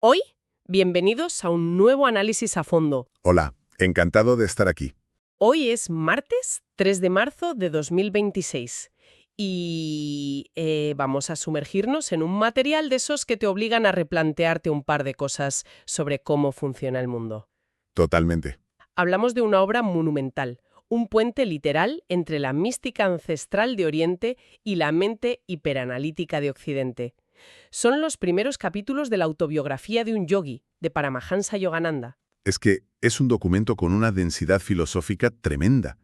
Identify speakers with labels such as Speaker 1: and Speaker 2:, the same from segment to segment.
Speaker 1: Hoy, bienvenidos a un nuevo análisis a fondo.
Speaker 2: Hola, encantado de estar aquí.
Speaker 1: Hoy es martes 3 de marzo de 2026 y vamos a sumergirnos en un material de esos que te obligan a replantearte un par de cosas sobre cómo funciona el mundo.
Speaker 2: Totalmente.
Speaker 1: Hablamos de una obra monumental, un puente literal entre la mística ancestral de Oriente y la mente hiperanalítica de Occidente. Son los primeros capítulos de la autobiografía de un yogi, de Paramahansa Yogananda.
Speaker 2: Es que es un documento con una densidad filosófica tremenda.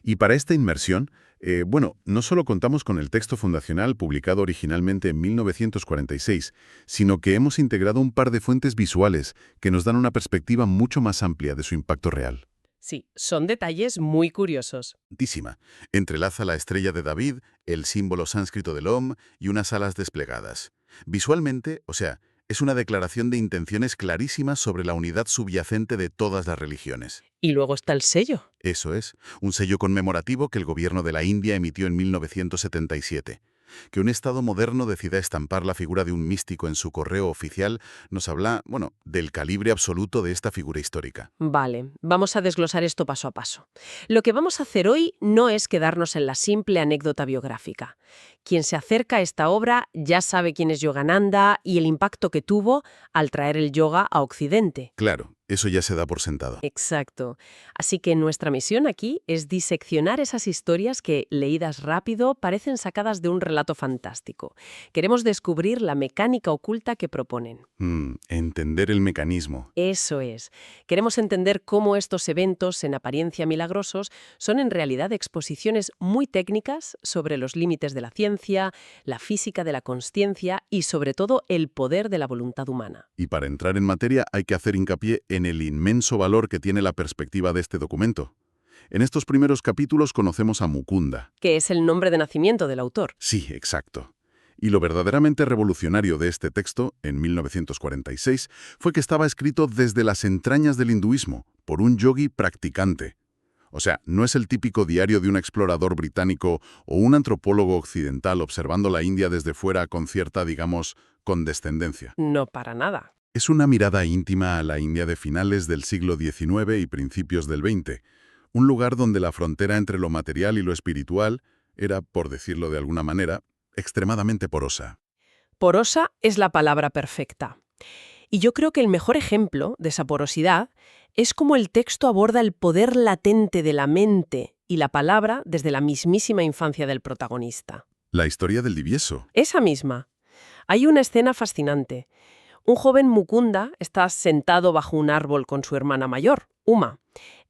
Speaker 2: Y para esta inmersión, no solo contamos con el texto fundacional publicado originalmente en 1946, sino que hemos integrado un par de fuentes visuales que nos dan una perspectiva mucho más amplia de su impacto real.
Speaker 1: Sí, son detalles muy curiosos.
Speaker 2: Altísima. Entrelaza la estrella de David, el símbolo sánscrito del Om y unas alas desplegadas. Visualmente, es una declaración de intenciones clarísimas sobre la unidad subyacente de todas las religiones.
Speaker 1: Y luego está el sello.
Speaker 2: Eso es, un sello conmemorativo que el gobierno de la India emitió en 1977. Que un Estado moderno decida estampar la figura de un místico en su correo oficial nos habla, del calibre absoluto de esta figura histórica.
Speaker 1: Vale, vamos a desglosar esto paso a paso. Lo que vamos a hacer hoy no es quedarnos en la simple anécdota biográfica. Quien se acerca a esta obra ya sabe quién es Yogananda y el impacto que tuvo al traer el yoga a Occidente.
Speaker 2: Claro, eso ya se da por sentado.
Speaker 1: Exacto. Así que nuestra misión aquí es diseccionar esas historias que, leídas rápido, parecen sacadas de un relato fantástico. Queremos descubrir la mecánica oculta que proponen.
Speaker 2: Entender el mecanismo.
Speaker 1: Eso es. Queremos entender cómo estos eventos, en apariencia milagrosos, son en realidad exposiciones muy técnicas sobre los límites de la ciencia, la física de la consciencia y, sobre todo, el poder de la voluntad humana.
Speaker 2: Y para entrar en materia hay que hacer hincapié en el inmenso valor que tiene la perspectiva de este documento. En estos primeros capítulos conocemos a Mukunda.
Speaker 1: Que es el nombre de nacimiento del autor.
Speaker 2: Sí, exacto. Y lo verdaderamente revolucionario de este texto, en 1946, fue que estaba escrito desde las entrañas del hinduismo, por un yogi practicante. No es el típico diario de un explorador británico o un antropólogo occidental observando la India desde fuera con cierta, condescendencia.
Speaker 1: No para nada.
Speaker 2: Es una mirada íntima a la India de finales del siglo XIX y principios del XX, un lugar donde la frontera entre lo material y lo espiritual era, por decirlo de alguna manera, extremadamente porosa.
Speaker 1: Porosa es la palabra perfecta. Y yo creo que el mejor ejemplo de esa porosidad es cómo el texto aborda el poder latente de la mente y la palabra desde la mismísima infancia del protagonista.
Speaker 2: La historia del Divieso.
Speaker 1: Esa misma. Hay una escena fascinante. Un joven Mukunda está sentado bajo un árbol con su hermana mayor, Uma.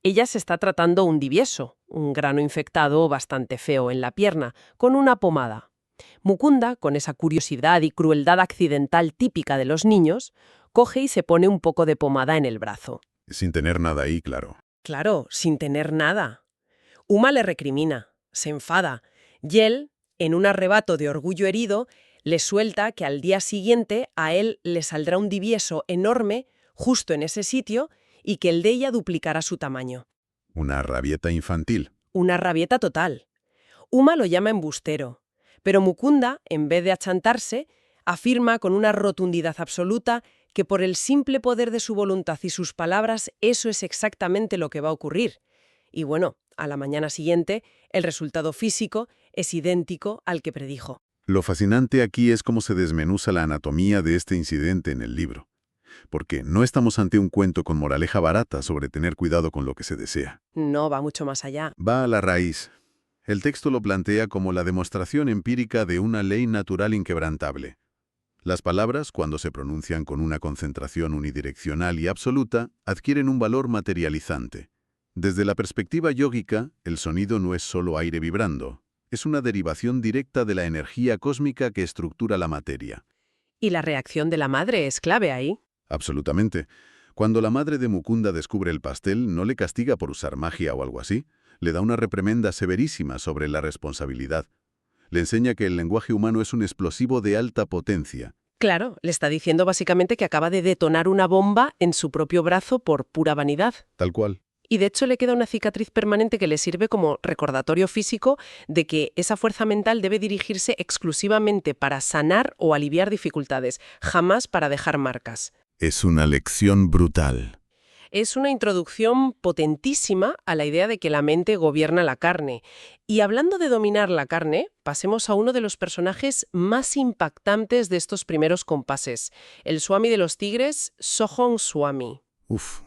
Speaker 1: Ella se está tratando un divieso, un grano infectado bastante feo en la pierna, con una pomada. Mukunda, con esa curiosidad y crueldad accidental típica de los niños, coge y se pone un poco de pomada en el brazo.
Speaker 2: Sin tener nada ahí, claro.
Speaker 1: Claro, sin tener nada. Uma le recrimina, se enfada, y él, en un arrebato de orgullo herido, le suelta que al día siguiente a él le saldrá un divieso enorme justo en ese sitio y que el de ella duplicará su tamaño.
Speaker 2: Una rabieta infantil.
Speaker 1: Una rabieta total. Uma lo llama embustero, pero Mukunda, en vez de achantarse, afirma con una rotundidad absoluta que por el simple poder de su voluntad y sus palabras eso es exactamente lo que va a ocurrir. Y bueno, a la mañana siguiente, el resultado físico es idéntico al que predijo.
Speaker 2: Lo fascinante aquí es cómo se desmenuza la anatomía de este incidente en el libro. Porque no estamos ante un cuento con moraleja barata sobre tener cuidado con lo que se desea.
Speaker 1: No, va mucho más allá.
Speaker 2: Va a la raíz. El texto lo plantea como la demostración empírica de una ley natural inquebrantable. Las palabras, cuando se pronuncian con una concentración unidireccional y absoluta, adquieren un valor materializante. Desde la perspectiva yógica, el sonido no es solo aire vibrando, es una derivación directa de la energía cósmica que estructura la materia.
Speaker 1: Y la reacción de la madre es clave ahí.
Speaker 2: Absolutamente. Cuando la madre de Mukunda descubre el pastel, no le castiga por usar magia o algo así, le da una reprimenda severísima sobre la responsabilidad. Le enseña que el lenguaje humano es un explosivo de alta potencia.
Speaker 1: Claro, le está diciendo básicamente que acaba de detonar una bomba en su propio brazo por pura vanidad.
Speaker 2: Tal cual.
Speaker 1: Y de hecho le queda una cicatriz permanente que le sirve como recordatorio físico de que esa fuerza mental debe dirigirse exclusivamente para sanar o aliviar dificultades, jamás para dejar marcas.
Speaker 2: Es una lección brutal.
Speaker 1: Es una introducción potentísima a la idea de que la mente gobierna la carne. Y hablando de dominar la carne, pasemos a uno de los personajes más impactantes de estos primeros compases, el Swami de los tigres, Sohon Swami.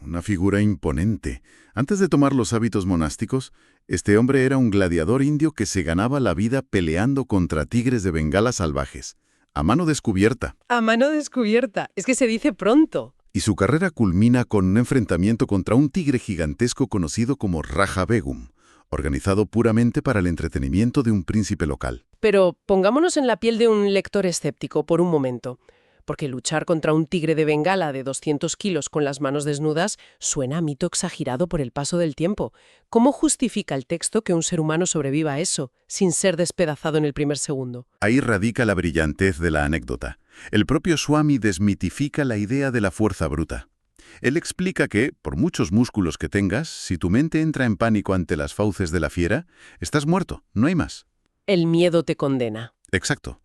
Speaker 2: Una figura imponente. Antes de tomar los hábitos monásticos, este hombre era un gladiador indio que se ganaba la vida peleando contra tigres de Bengala salvajes, a mano descubierta.
Speaker 1: A mano descubierta. Es que se dice pronto.
Speaker 2: Y su carrera culmina con un enfrentamiento contra un tigre gigantesco conocido como Raja Begum, organizado puramente para el entretenimiento de un príncipe local.
Speaker 1: Pero pongámonos en la piel de un lector escéptico por un momento. Porque luchar contra un tigre de Bengala de 200 kilos con las manos desnudas suena a mito exagerado por el paso del tiempo. ¿Cómo justifica el texto que un ser humano sobreviva a eso, sin ser despedazado en el primer segundo?
Speaker 2: Ahí radica la brillantez de la anécdota. El propio Swami desmitifica la idea de la fuerza bruta. Él explica que, por muchos músculos que tengas, si tu mente entra en pánico ante las fauces de la fiera, estás muerto, no hay más.
Speaker 1: El miedo te condena.
Speaker 2: Exacto.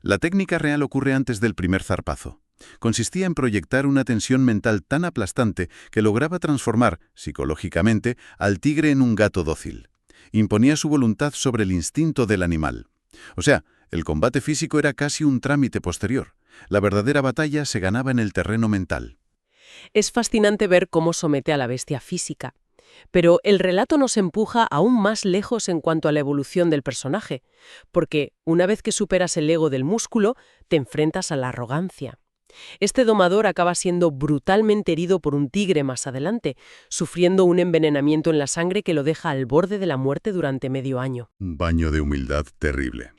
Speaker 2: La técnica real ocurre antes del primer zarpazo. Consistía en proyectar una tensión mental tan aplastante que lograba transformar, psicológicamente, al tigre en un gato dócil. Imponía su voluntad sobre el instinto del animal. O sea, el combate físico era casi un trámite posterior. La verdadera batalla se ganaba en el terreno mental.
Speaker 1: Es fascinante ver cómo somete a la bestia física. Pero el relato nos empuja aún más lejos en cuanto a la evolución del personaje, porque una vez que superas el ego del músculo, te enfrentas a la arrogancia. Este domador acaba siendo brutalmente herido por un tigre más adelante, sufriendo un envenenamiento en la sangre que lo deja al borde de la muerte durante medio año.
Speaker 2: Un baño de humildad terrible.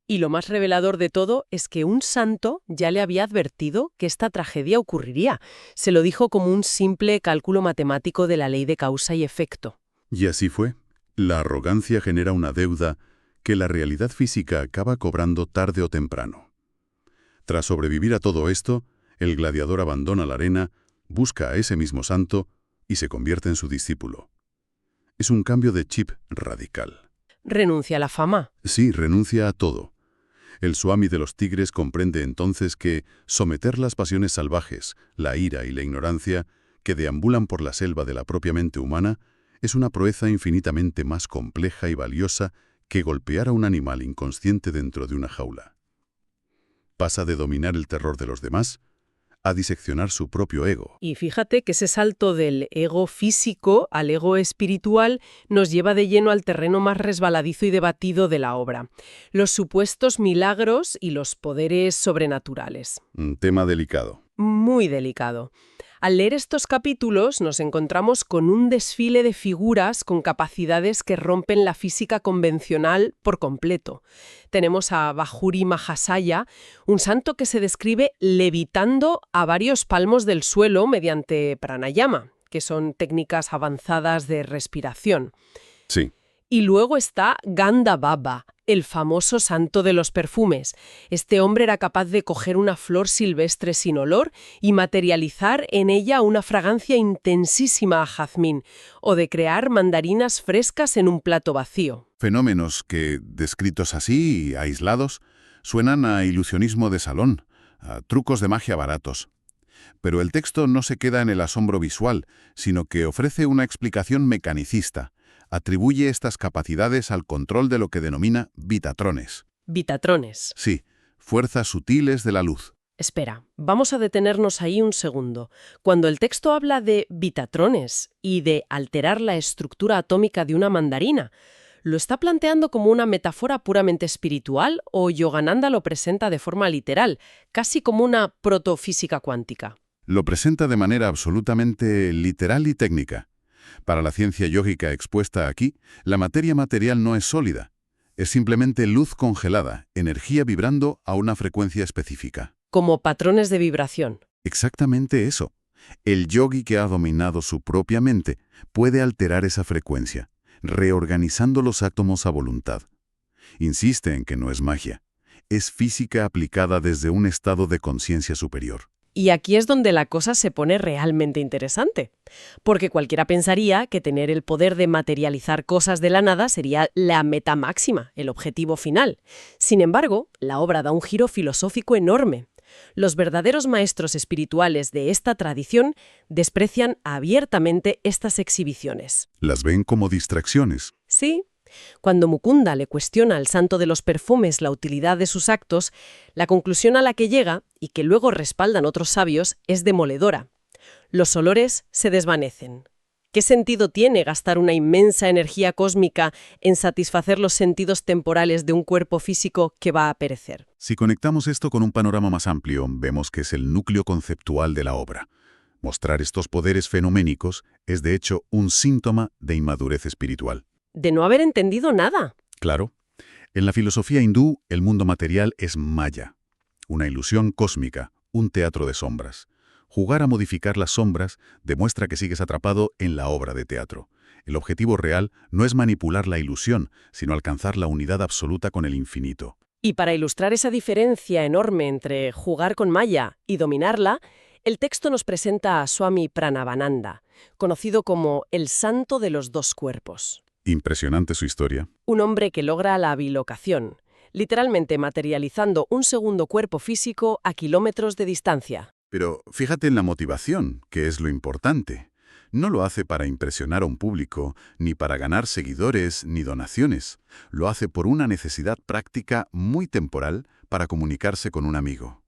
Speaker 1: Y lo más revelador de todo es que un santo ya le había advertido que esta tragedia ocurriría. Se lo dijo como un simple cálculo matemático de la ley de causa y efecto.
Speaker 2: Y así fue. La arrogancia genera una deuda que la realidad física acaba cobrando tarde o temprano. Tras sobrevivir a todo esto, el gladiador abandona la arena, busca a ese mismo santo y se convierte en su discípulo. Es un cambio de chip radical.
Speaker 1: Renuncia a la fama.
Speaker 2: Sí, renuncia a todo. El Swami de los tigres comprende entonces que someter las pasiones salvajes, la ira y la ignorancia, que deambulan por la selva de la propia mente humana, es una proeza infinitamente más compleja y valiosa que golpear a un animal inconsciente dentro de una jaula. Pasa de dominar el terror de los demás a diseccionar su propio ego.
Speaker 1: Y fíjate que ese salto del ego físico al ego espiritual nos lleva de lleno al terreno más resbaladizo y debatido de la obra: los supuestos milagros y los poderes sobrenaturales.
Speaker 2: Un tema delicado.
Speaker 1: Muy delicado. Al leer estos capítulos nos encontramos con un desfile de figuras con capacidades que rompen la física convencional por completo. Tenemos a Bajuri Mahasaya, un santo que se describe levitando a varios palmos del suelo mediante pranayama, que son técnicas avanzadas de respiración.
Speaker 2: Sí.
Speaker 1: Y luego está Ganda Baba, el famoso santo de los perfumes. Este hombre era capaz de coger una flor silvestre sin olor y materializar en ella una fragancia intensísima a jazmín, o de crear mandarinas frescas en un plato vacío.
Speaker 2: Fenómenos que, descritos así, aislados, suenan a ilusionismo de salón, a trucos de magia baratos. Pero el texto no se queda en el asombro visual, sino que ofrece una explicación mecanicista. Atribuye estas capacidades al control de lo que denomina vitatrones.
Speaker 1: Vitatrones.
Speaker 2: Sí, fuerzas sutiles de la luz.
Speaker 1: Espera, vamos a detenernos ahí un segundo. Cuando el texto habla de vitatrones y de alterar la estructura atómica de una mandarina, ¿lo está planteando como una metáfora puramente espiritual o Yogananda lo presenta de forma literal, casi como una protofísica cuántica?
Speaker 2: Lo presenta de manera absolutamente literal y técnica. Para la ciencia yógica expuesta aquí, la materia material no es sólida. Es simplemente luz congelada, energía vibrando a una frecuencia específica.
Speaker 1: Como patrones de vibración.
Speaker 2: Exactamente eso. El yogi que ha dominado su propia mente puede alterar esa frecuencia, reorganizando los átomos a voluntad. Insiste en que no es magia. Es física aplicada desde un estado de conciencia superior.
Speaker 1: Y aquí es donde la cosa se pone realmente interesante, porque cualquiera pensaría que tener el poder de materializar cosas de la nada sería la meta máxima, el objetivo final. Sin embargo, la obra da un giro filosófico enorme. Los verdaderos maestros espirituales de esta tradición desprecian abiertamente estas exhibiciones.
Speaker 2: Las ven como distracciones.
Speaker 1: Sí, cuando Mukunda le cuestiona al santo de los perfumes la utilidad de sus actos, la conclusión a la que llega, y que luego respaldan otros sabios, es demoledora. Los olores se desvanecen. ¿Qué sentido tiene gastar una inmensa energía cósmica en satisfacer los sentidos temporales de un cuerpo físico que va a perecer?
Speaker 2: Si conectamos esto con un panorama más amplio, vemos que es el núcleo conceptual de la obra. Mostrar estos poderes fenoménicos es, de hecho, un síntoma de inmadurez espiritual.
Speaker 1: De no haber entendido nada.
Speaker 2: Claro, en la filosofía hindú, el mundo material es maya, una ilusión cósmica, un teatro de sombras. Jugar a modificar las sombras demuestra que sigues atrapado en la obra de teatro. El objetivo real no es manipular la ilusión, sino alcanzar la unidad absoluta con el infinito.
Speaker 1: Y para ilustrar esa diferencia enorme entre jugar con Maya y dominarla, el texto nos presenta a Swami Pranavananda, conocido como el santo de los dos cuerpos.
Speaker 2: Impresionante su historia.
Speaker 1: Un hombre que logra la bilocación, literalmente materializando un segundo cuerpo físico a kilómetros de distancia.
Speaker 2: Pero fíjate en la motivación, que es lo importante. No lo hace para impresionar a un público, ni para ganar seguidores, ni donaciones. Lo hace por una necesidad práctica muy temporal para comunicarse con un amigo.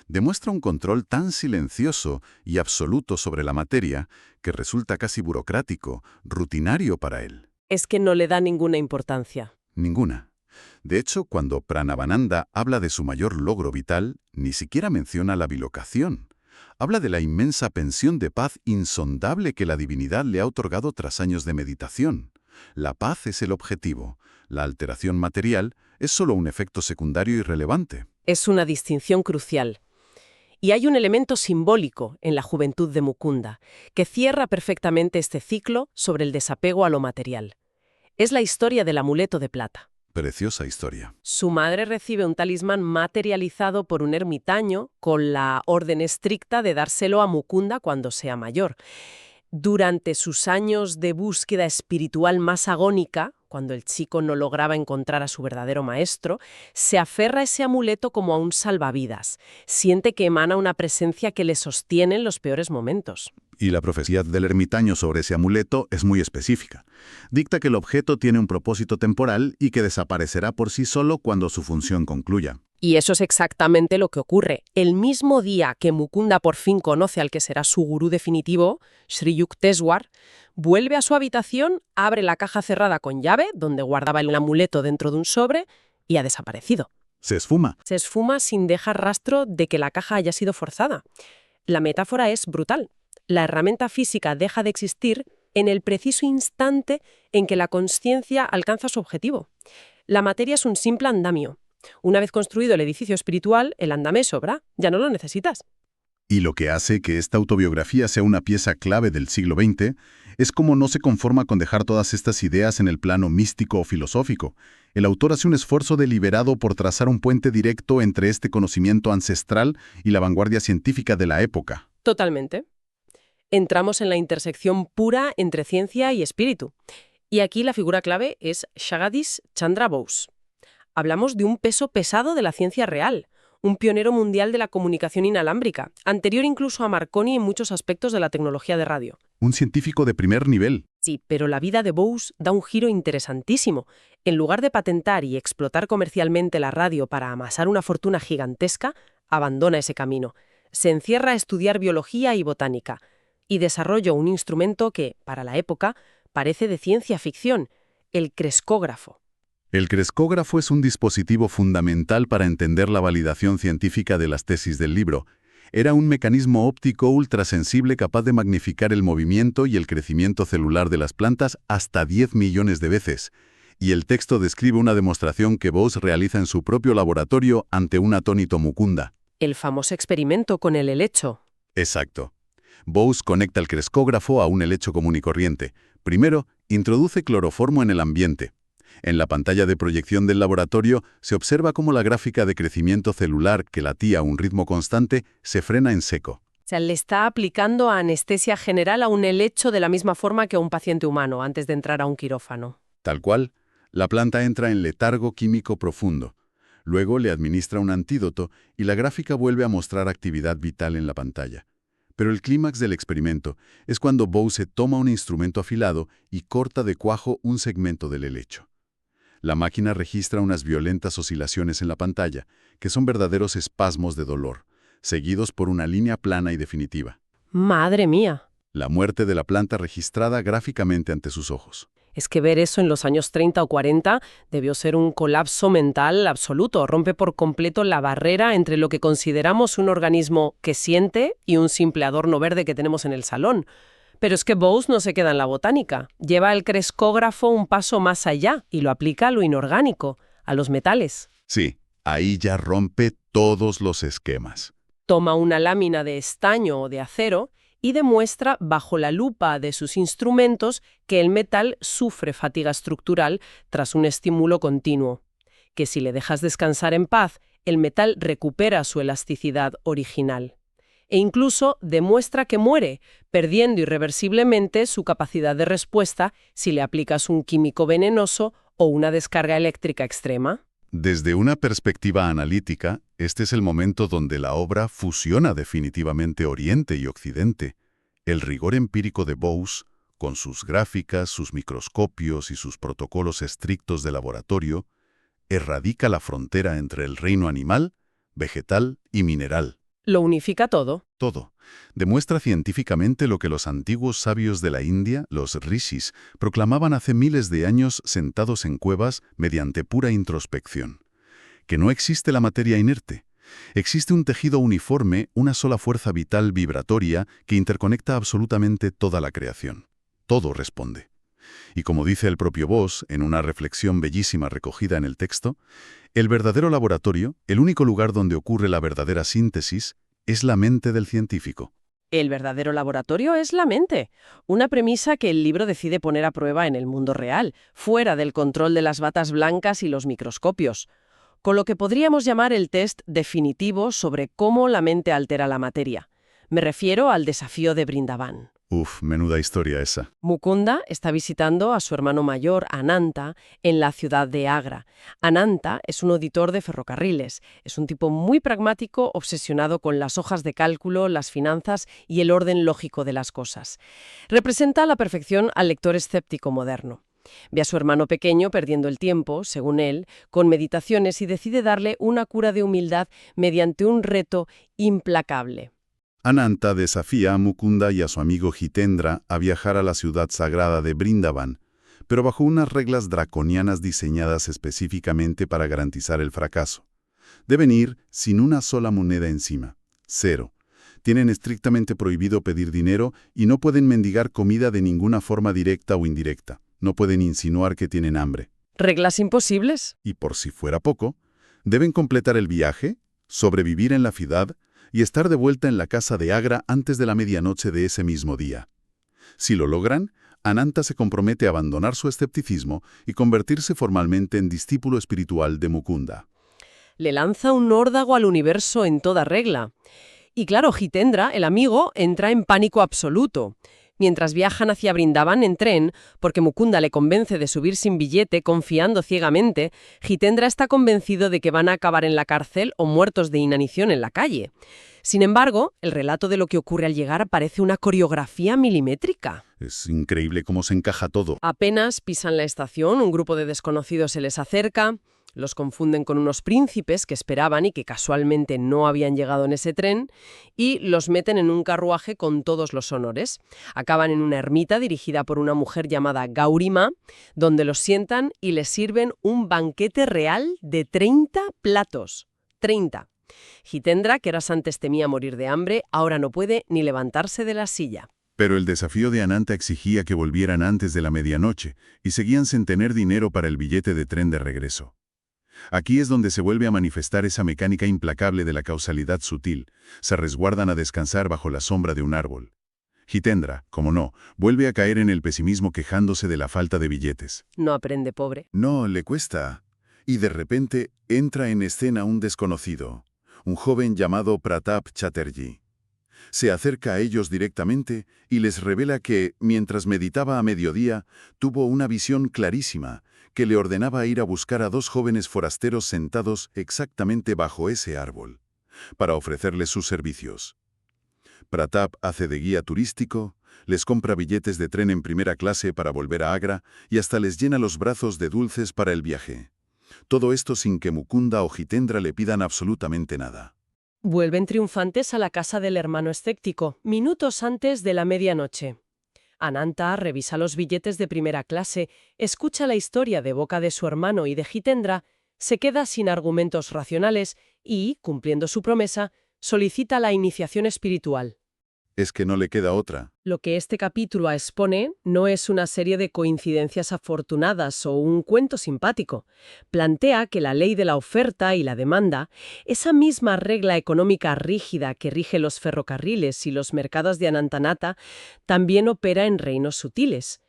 Speaker 2: Demuestra un control tan silencioso y absoluto sobre la materia que resulta casi burocrático, rutinario para él.
Speaker 1: Es que no le da ninguna importancia.
Speaker 2: Ninguna. De hecho, cuando Pranavananda habla de su mayor logro vital, ni siquiera menciona la bilocación. Habla de la inmensa pensión de paz insondable que la divinidad le ha otorgado tras años de meditación. La paz es el objetivo. La alteración material es solo un efecto secundario irrelevante.
Speaker 1: Es una distinción crucial. Y hay un elemento simbólico en la juventud de Mukunda, que cierra perfectamente este ciclo sobre el desapego a lo material. Es la historia del amuleto de plata.
Speaker 2: Preciosa historia.
Speaker 1: Su madre recibe un talismán materializado por un ermitaño con la orden estricta de dárselo a Mukunda cuando sea mayor. Durante sus años de búsqueda espiritual más agónica, cuando el chico no lograba encontrar a su verdadero maestro, se aferra a ese amuleto como a un salvavidas. Siente que emana una presencia que le sostiene en los peores momentos.
Speaker 2: Y la profecía del ermitaño sobre ese amuleto es muy específica. Dicta que el objeto tiene un propósito temporal y que desaparecerá por sí solo cuando su función concluya.
Speaker 1: Y eso es exactamente lo que ocurre. El mismo día que Mukunda por fin conoce al que será su gurú definitivo, Sri Yukteswar, vuelve a su habitación, abre la caja cerrada con llave, donde guardaba el amuleto dentro de un sobre, y ha desaparecido.
Speaker 2: Se esfuma.
Speaker 1: Se esfuma sin dejar rastro de que la caja haya sido forzada. La metáfora es brutal. La herramienta física deja de existir en el preciso instante en que la consciencia alcanza su objetivo. La materia es un simple andamio. Una vez construido el edificio espiritual, el andamio sobra, ya no lo necesitas.
Speaker 2: Y lo que hace que esta autobiografía sea una pieza clave del siglo XX es cómo no se conforma con dejar todas estas ideas en el plano místico o filosófico. El autor hace un esfuerzo deliberado por trazar un puente directo entre este conocimiento ancestral y la vanguardia científica de la época.
Speaker 1: Totalmente. Entramos en la intersección pura entre ciencia y espíritu. Y aquí la figura clave es Jagadish Chandra Bose. Hablamos de un peso pesado de la ciencia real, un pionero mundial de la comunicación inalámbrica, anterior incluso a Marconi en muchos aspectos de la tecnología de radio.
Speaker 2: Un científico de primer nivel.
Speaker 1: Sí, pero la vida de Bose da un giro interesantísimo. En lugar de patentar y explotar comercialmente la radio para amasar una fortuna gigantesca, abandona ese camino. Se encierra a estudiar biología y botánica, y desarrolla un instrumento que, para la época, parece de ciencia ficción, el crescógrafo.
Speaker 2: El crescógrafo es un dispositivo fundamental para entender la validación científica de las tesis del libro. Era un mecanismo óptico ultrasensible capaz de magnificar el movimiento y el crecimiento celular de las plantas hasta 10 millones de veces. Y el texto describe una demostración que Bose realiza en su propio laboratorio ante un atónito Mukunda.
Speaker 1: El famoso experimento con el helecho.
Speaker 2: Exacto. Bose conecta el crescógrafo a un helecho común y corriente. Primero, introduce cloroformo en el ambiente. En la pantalla de proyección del laboratorio se observa cómo la gráfica de crecimiento celular, que latía a un ritmo constante, se frena en seco.
Speaker 1: O sea, le está aplicando anestesia general a un helecho de la misma forma que a un paciente humano antes de entrar a un quirófano.
Speaker 2: Tal cual, la planta entra en letargo químico profundo. Luego le administra un antídoto y la gráfica vuelve a mostrar actividad vital en la pantalla. Pero el clímax del experimento es cuando Bose toma un instrumento afilado y corta de cuajo un segmento del helecho. La máquina registra unas violentas oscilaciones en la pantalla, que son verdaderos espasmos de dolor, seguidos por una línea plana y definitiva.
Speaker 1: ¡Madre mía!
Speaker 2: La muerte de la planta registrada gráficamente ante sus ojos.
Speaker 1: Es que ver eso en los años 30 o 40 debió ser un colapso mental absoluto. Rompe por completo la barrera entre lo que consideramos un organismo que siente y un simple adorno verde que tenemos en el salón. Pero es que Bose no se queda en la botánica. Lleva el crescógrafo un paso más allá y lo aplica a lo inorgánico, a los metales.
Speaker 2: Sí, ahí ya rompe todos los esquemas.
Speaker 1: Toma una lámina de estaño o de acero y demuestra bajo la lupa de sus instrumentos que el metal sufre fatiga estructural tras un estímulo continuo, que si le dejas descansar en paz, el metal recupera su elasticidad original. E incluso demuestra que muere, perdiendo irreversiblemente su capacidad de respuesta si le aplicas un químico venenoso o una descarga eléctrica extrema.
Speaker 2: Desde una perspectiva analítica, este es el momento donde la obra fusiona definitivamente Oriente y Occidente. El rigor empírico de Bose, con sus gráficas, sus microscopios y sus protocolos estrictos de laboratorio, erradica la frontera entre el reino animal, vegetal y mineral.
Speaker 1: Lo unifica todo.
Speaker 2: Todo. Demuestra científicamente lo que los antiguos sabios de la India, los rishis, proclamaban hace miles de años sentados en cuevas mediante pura introspección. Que no existe la materia inerte. Existe un tejido uniforme, una sola fuerza vital vibratoria que interconecta absolutamente toda la creación. Todo responde. Y como dice el propio Bose, en una reflexión bellísima recogida en el texto, el verdadero laboratorio, el único lugar donde ocurre la verdadera síntesis, es la mente del científico.
Speaker 1: El verdadero laboratorio es la mente, una premisa que el libro decide poner a prueba en el mundo real, fuera del control de las batas blancas y los microscopios, con lo que podríamos llamar el test definitivo sobre cómo la mente altera la materia. Me refiero al desafío de Brindavan.
Speaker 2: Uf, menuda historia esa.
Speaker 1: Mukunda está visitando a su hermano mayor, Ananta, en la ciudad de Agra. Ananta es un auditor de ferrocarriles. Es un tipo muy pragmático, obsesionado con las hojas de cálculo, las finanzas y el orden lógico de las cosas. Representa a la perfección al lector escéptico moderno. Ve a su hermano pequeño perdiendo el tiempo, según él, con meditaciones y decide darle una cura de humildad mediante un reto implacable.
Speaker 2: Ananta desafía a Mukunda y a su amigo Jitendra a viajar a la ciudad sagrada de Brindavan, pero bajo unas reglas draconianas diseñadas específicamente para garantizar el fracaso. Deben ir sin una sola moneda encima. 0. Tienen estrictamente prohibido pedir dinero y no pueden mendigar comida de ninguna forma directa o indirecta. No pueden insinuar que tienen hambre.
Speaker 1: ¿Reglas imposibles?
Speaker 2: Y por si fuera poco, deben completar el viaje, sobrevivir en la ciudad y estar de vuelta en la casa de Agra antes de la medianoche de ese mismo día. Si lo logran, Ananta se compromete a abandonar su escepticismo y convertirse formalmente en discípulo espiritual de Mukunda.
Speaker 1: Le lanza un órdago al universo en toda regla. Y claro, Jitendra, el amigo, entra en pánico absoluto. Mientras viajan hacia Brindavan en tren, porque Mukunda le convence de subir sin billete, confiando ciegamente, Jitendra está convencido de que van a acabar en la cárcel o muertos de inanición en la calle. Sin embargo, el relato de lo que ocurre al llegar parece una coreografía milimétrica.
Speaker 2: Es increíble cómo se encaja todo.
Speaker 1: Apenas pisan la estación, un grupo de desconocidos se les acerca. Los confunden con unos príncipes que esperaban y que casualmente no habían llegado en ese tren, y los meten en un carruaje con todos los honores. Acaban en una ermita dirigida por una mujer llamada Gaurima, donde los sientan y les sirven un banquete real de 30 platos. 30. Jitendra, que horas antes temía morir de hambre, ahora no puede ni levantarse de la silla.
Speaker 2: Pero el desafío de Ananta exigía que volvieran antes de la medianoche y seguían sin tener dinero para el billete de tren de regreso. Aquí es donde se vuelve a manifestar esa mecánica implacable de la causalidad sutil. Se resguardan a descansar bajo la sombra de un árbol. Jitendra, como no, vuelve a caer en el pesimismo quejándose de la falta de billetes.
Speaker 1: No aprende, pobre.
Speaker 2: No, le cuesta. Y de repente entra en escena un desconocido, un joven llamado Pratap Chatterjee. Se acerca a ellos directamente y les revela que, mientras meditaba a mediodía, tuvo una visión clarísima, que le ordenaba ir a buscar a dos jóvenes forasteros sentados exactamente bajo ese árbol, para ofrecerles sus servicios. Pratap hace de guía turístico, les compra billetes de tren en primera clase para volver a Agra y hasta les llena los brazos de dulces para el viaje. Todo esto sin que Mukunda o Jitendra le pidan absolutamente nada.
Speaker 1: Vuelven triunfantes a la casa del hermano escéptico, minutos antes de la medianoche. Ananta revisa los billetes de primera clase, escucha la historia de boca de su hermano y de Jitendra, se queda sin argumentos racionales y, cumpliendo su promesa, solicita la iniciación espiritual.
Speaker 2: Es que no le queda otra.
Speaker 1: Lo que este capítulo expone no es una serie de coincidencias afortunadas o un cuento simpático. Plantea que la ley de la oferta y la demanda, esa misma regla económica rígida que rige los ferrocarriles y los mercados de Anantanata, también opera en reinos sutiles.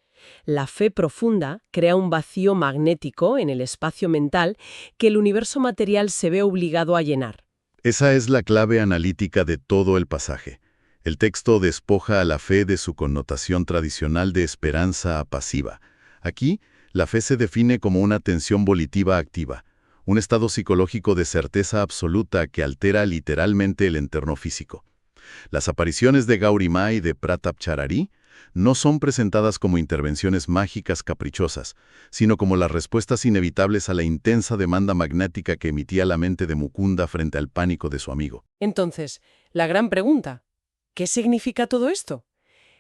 Speaker 1: La fe profunda crea un vacío magnético en el espacio mental que el universo material se ve obligado a llenar.
Speaker 2: Esa es la clave analítica de todo el pasaje. El texto despoja a la fe de su connotación tradicional de esperanza pasiva. Aquí, la fe se define como una tensión volitiva activa, un estado psicológico de certeza absoluta que altera literalmente el entorno físico. Las apariciones de Gauri-Ma y de Pratap-Charari no son presentadas como intervenciones mágicas caprichosas, sino como las respuestas inevitables a la intensa demanda magnética que emitía la mente de Mukunda frente al pánico de su amigo.
Speaker 1: Entonces, la gran pregunta: ¿qué significa todo esto?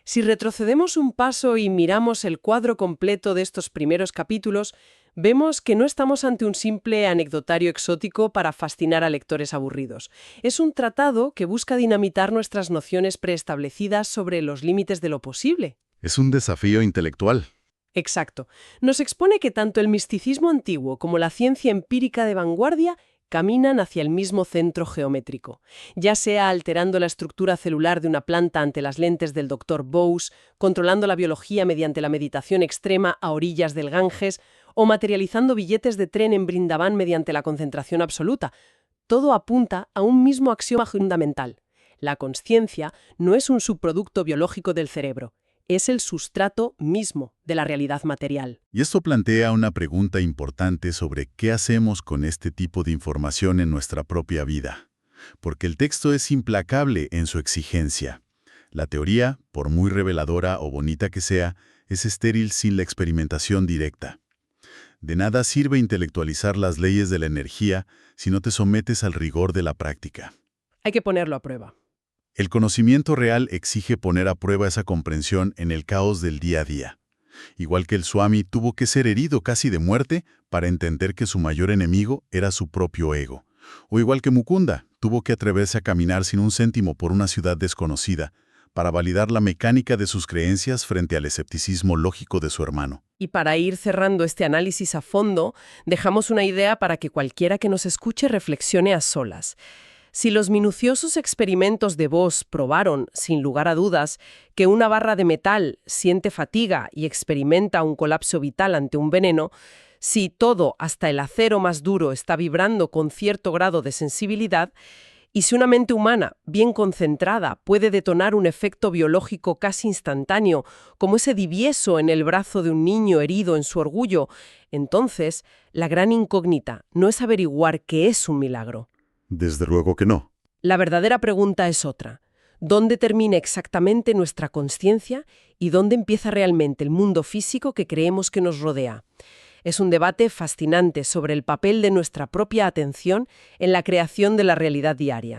Speaker 1: Si retrocedemos un paso y miramos el cuadro completo de estos primeros capítulos, vemos que no estamos ante un simple anecdotario exótico para fascinar a lectores aburridos. Es un tratado que busca dinamitar nuestras nociones preestablecidas sobre los límites de lo posible.
Speaker 2: Es un desafío intelectual.
Speaker 1: Exacto. Nos expone que tanto el misticismo antiguo como la ciencia empírica de vanguardia caminan hacia el mismo centro geométrico, ya sea alterando la estructura celular de una planta ante las lentes del Dr. Bose, controlando la biología mediante la meditación extrema a orillas del Ganges, o materializando billetes de tren en Brindavan mediante la concentración absoluta. Todo apunta a un mismo axioma fundamental. La consciencia no es un subproducto biológico del cerebro, es el sustrato mismo de la realidad material.
Speaker 2: Y esto plantea una pregunta importante sobre qué hacemos con este tipo de información en nuestra propia vida. Porque el texto es implacable en su exigencia. La teoría, por muy reveladora o bonita que sea, es estéril sin la experimentación directa. De nada sirve intelectualizar las leyes de la energía si no te sometes al rigor de la práctica.
Speaker 1: Hay que ponerlo a prueba.
Speaker 2: El conocimiento real exige poner a prueba esa comprensión en el caos del día a día. Igual que el Swami tuvo que ser herido casi de muerte para entender que su mayor enemigo era su propio ego. O igual que Mukunda tuvo que atreverse a caminar sin un céntimo por una ciudad desconocida para validar la mecánica de sus creencias frente al escepticismo lógico de su hermano.
Speaker 1: Y para ir cerrando este análisis a fondo, dejamos una idea para que cualquiera que nos escuche reflexione a solas. Si los minuciosos experimentos de Bose probaron, sin lugar a dudas, que una barra de metal siente fatiga y experimenta un colapso vital ante un veneno, si todo, hasta el acero más duro, está vibrando con cierto grado de sensibilidad, y si una mente humana, bien concentrada, puede detonar un efecto biológico casi instantáneo, como ese divieso en el brazo de un niño herido en su orgullo, entonces la gran incógnita no es averiguar qué es un milagro.
Speaker 2: Desde luego que no.
Speaker 1: La verdadera pregunta es otra. ¿Dónde termina exactamente nuestra consciencia y dónde empieza realmente el mundo físico que creemos que nos rodea? Es un debate fascinante sobre el papel de nuestra propia atención en la creación de la realidad diaria.